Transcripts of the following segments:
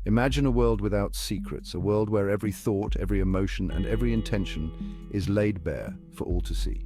Imagine a world without secrets, a world where every thought, every emotion, and every intention is laid bare for all to see.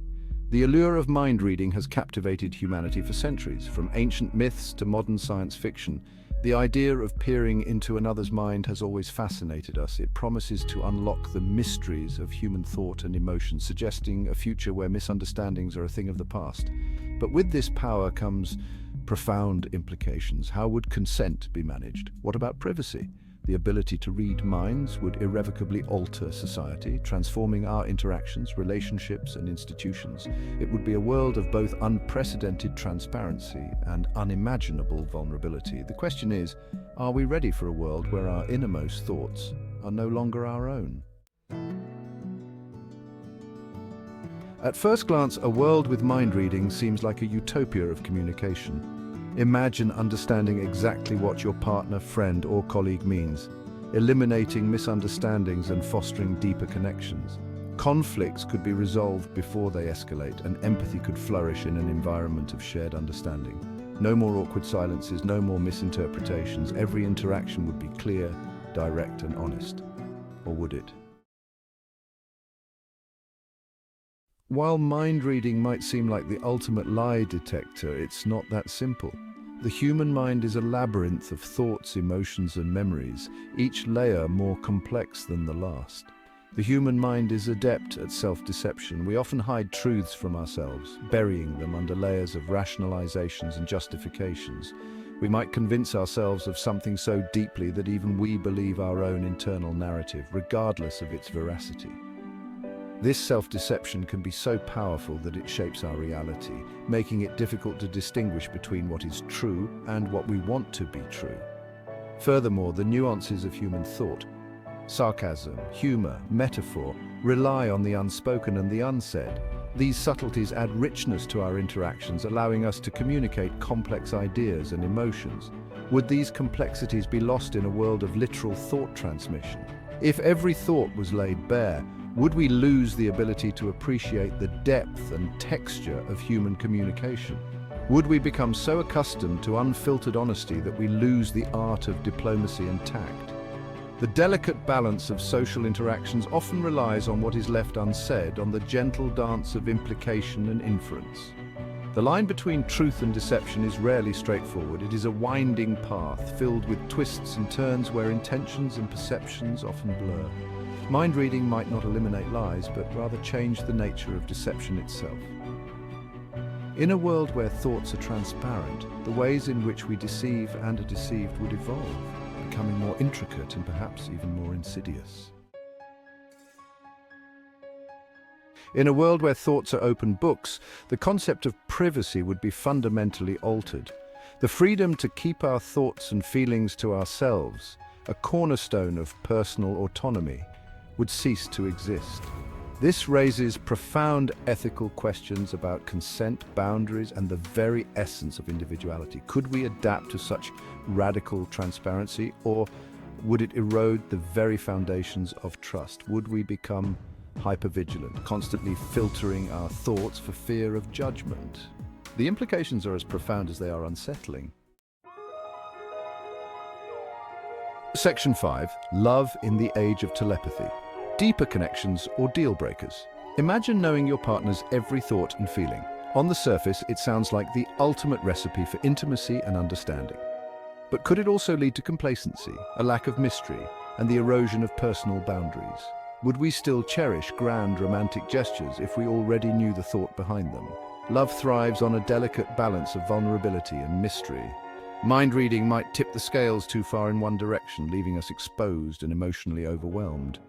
The allure of mind reading has captivated humanity for centuries, from ancient myths to modern science fiction. The idea of peering into another's mind has always fascinated us. It promises to unlock the mysteries of human thought and emotion, suggesting a future where misunderstandings are a thing of the past. But with this power comes profound implications. How would consent be managed? What about privacy? The ability to read minds would irrevocably alter society, transforming our interactions, relationships, and institutions. It would be a world of both unprecedented transparency and unimaginable vulnerability. The question is, are we ready for a world where our innermost thoughts are no longer our own? At first glance, a world with mind reading seems like a utopia of communication. Imagine understanding exactly what your partner, friend, or colleague means, eliminating misunderstandings and fostering deeper connections. Conflicts could be resolved before they escalate, and empathy could flourish in an environment of shared understanding. No more awkward silences, no more misinterpretations. Every interaction would be clear, direct, and honest. Or would it? While mind reading might seem like the ultimate lie detector, it's not that simple. The human mind is a labyrinth of thoughts, emotions, and memories, each layer more complex than the last. The human mind is adept at self-deception. We often hide truths from ourselves, burying them under layers of rationalizations and justifications. We might convince ourselves of something so deeply that even we believe our own internal narrative, regardless of its veracity. This self-deception can be so powerful that it shapes our reality, making it difficult to distinguish between what is true and what we want to be true. Furthermore, the nuances of human thought, sarcasm, humor, metaphor, rely on the unspoken and the unsaid. These subtleties add richness to our interactions, allowing us to communicate complex ideas and emotions. Would these complexities be lost in a world of literal thought transmission? If every thought was laid bare, would we lose the ability to appreciate the depth and texture of human communication? Would we become so accustomed to unfiltered honesty that we lose the art of diplomacy and tact? The delicate balance of social interactions often relies on what is left unsaid, on the gentle dance of implication and inference. The line between truth and deception is rarely straightforward. It is a winding path filled with twists and turns where intentions and perceptions often blur. Mind reading might not eliminate lies, but rather change the nature of deception itself. In a world where thoughts are transparent, the ways in which we deceive and are deceived would evolve, becoming more intricate and perhaps even more insidious. In a world where thoughts are open books, the concept of privacy would be fundamentally altered. The freedom to keep our thoughts and feelings to ourselves, a cornerstone of personal autonomy, would cease to exist. This raises profound ethical questions about consent, boundaries, and the very essence of individuality. Could we adapt to such radical transparency, or would it erode the very foundations of trust? Would we become hypervigilant, constantly filtering our thoughts for fear of judgment? The implications are as profound as they are unsettling. Section 5. Love in the Age of Telepathy. Deeper connections or deal breakers. Imagine knowing your partner's every thought and feeling. On the surface, it sounds like the ultimate recipe for intimacy and understanding. But could it also lead to complacency, a lack of mystery, and the erosion of personal boundaries? Would we still cherish grand romantic gestures if we already knew the thought behind them? Love thrives on a delicate balance of vulnerability and mystery. Mind reading might tip the scales too far in one direction, leaving us exposed and emotionally overwhelmed.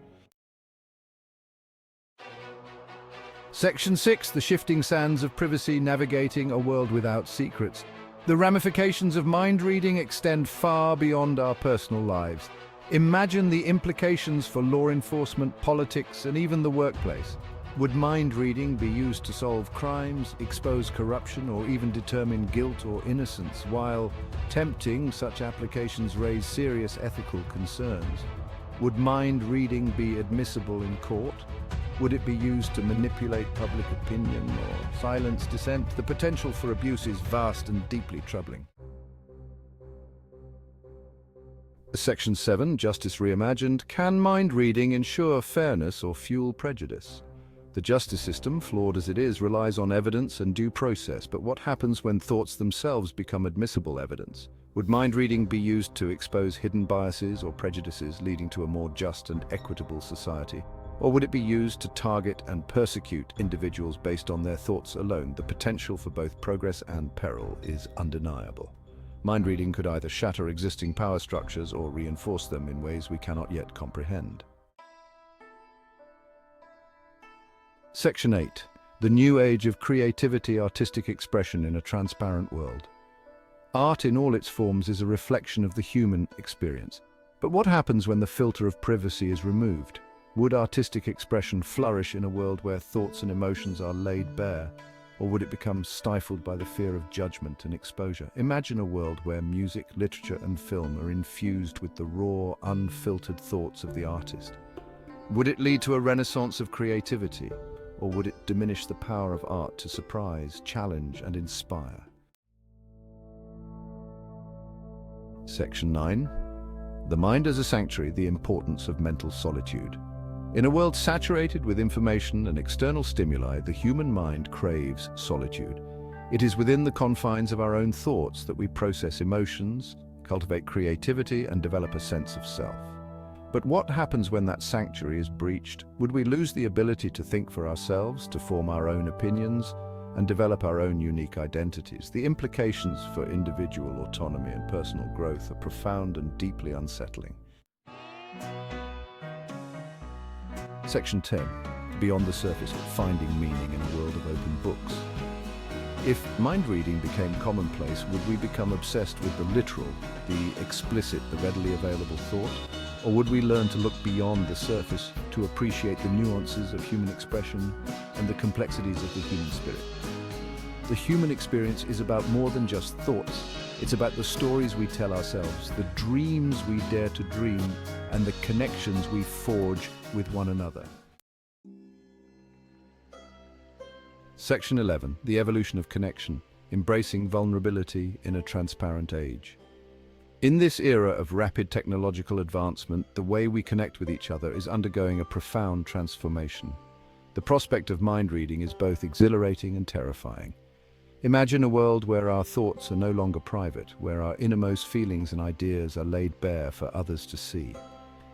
Section 6. The shifting sands of privacy, navigating a world without secrets. The ramifications of mind reading extend far beyond our personal lives. Imagine the implications for law enforcement, politics, and even the workplace. Would mind reading be used to solve crimes, expose corruption, or even determine guilt or innocence? While tempting, such applications raise serious ethical concerns. Would mind reading be admissible in court? Would it be used to manipulate public opinion or silence dissent? The potential for abuse is vast and deeply troubling. Section 7, Justice Reimagined. Can mind reading ensure fairness or fuel prejudice? The justice system, flawed as it is, relies on evidence and due process, but what happens when thoughts themselves become admissible evidence? Would mind reading be used to expose hidden biases or prejudices, leading to a more just and equitable society? Or would it be used to target and persecute individuals based on their thoughts alone? The potential for both progress and peril is undeniable. Mind reading could either shatter existing power structures or reinforce them in ways we cannot yet comprehend. Section 8. The new age of creativity, artistic expression in a transparent world. Art in all its forms is a reflection of the human experience. But what happens when the filter of privacy is removed? Would artistic expression flourish in a world where thoughts and emotions are laid bare? Or would it become stifled by the fear of judgment and exposure? Imagine a world where music, literature, and film are infused with the raw, unfiltered thoughts of the artist. Would it lead to a renaissance of creativity? Or would it diminish the power of art to surprise, challenge, and inspire? Section 9. The mind as a sanctuary, the importance of mental solitude. In a world saturated with information and external stimuli, the human mind craves solitude. It is within the confines of our own thoughts that we process emotions, cultivate creativity, and develop a sense of self. But what happens when that sanctuary is breached? Would we lose the ability to think for ourselves, to form our own opinions, and develop our own unique identities? The implications for individual autonomy and personal growth are profound and deeply unsettling. Section 10. Beyond the surface, finding meaning in a world of open books. If mind reading became commonplace, would we become obsessed with the literal, the explicit, the readily available thought? Or would we learn to look beyond the surface to appreciate the nuances of human expression and the complexities of the human spirit? The human experience is about more than just thoughts. It's about the stories we tell ourselves, the dreams we dare to dream, and the connections we forge with one another. Section 11. The evolution of connection, embracing vulnerability in a transparent age. In this era of rapid technological advancement, the way we connect with each other is undergoing a profound transformation. The prospect of mind reading is both exhilarating and terrifying. Imagine a world where our thoughts are no longer private, where our innermost feelings and ideas are laid bare for others to see.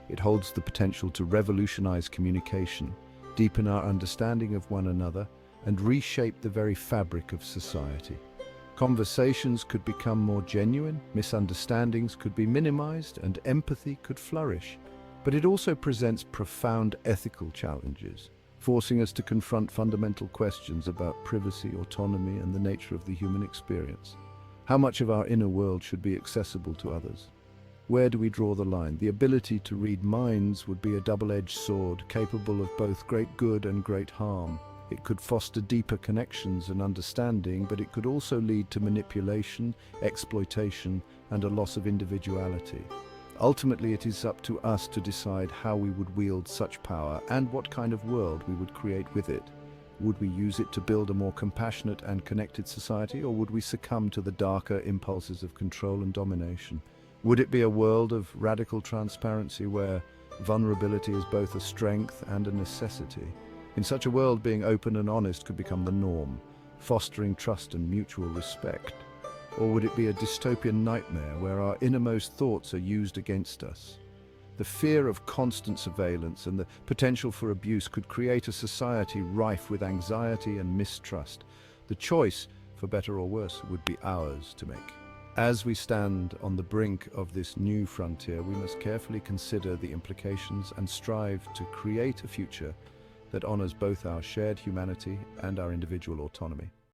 It holds the potential to revolutionize communication, deepen our understanding of one another, and reshape the very fabric of society. Conversations could become more genuine, misunderstandings could be minimized, and empathy could flourish. But it also presents profound ethical challenges, forcing us to confront fundamental questions about privacy, autonomy, and the nature of the human experience. How much of our inner world should be accessible to others? Where do we draw the line? The ability to read minds would be a double-edged sword, capable of both great good and great harm. It could foster deeper connections and understanding, but it could also lead to manipulation, exploitation, and a loss of individuality. Ultimately, it is up to us to decide how we would wield such power and what kind of world we would create with it. Would we use it to build a more compassionate and connected society, or would we succumb to the darker impulses of control and domination? Would it be a world of radical transparency where vulnerability is both a strength and a necessity? In such a world, being open and honest could become the norm, fostering trust and mutual respect. Or would it be a dystopian nightmare where our innermost thoughts are used against us? The fear of constant surveillance and the potential for abuse could create a society rife with anxiety and mistrust. The choice, for better or worse, would be ours to make. As we stand on the brink of this new frontier, we must carefully consider the implications and strive to create a future that honors both our shared humanity and our individual autonomy.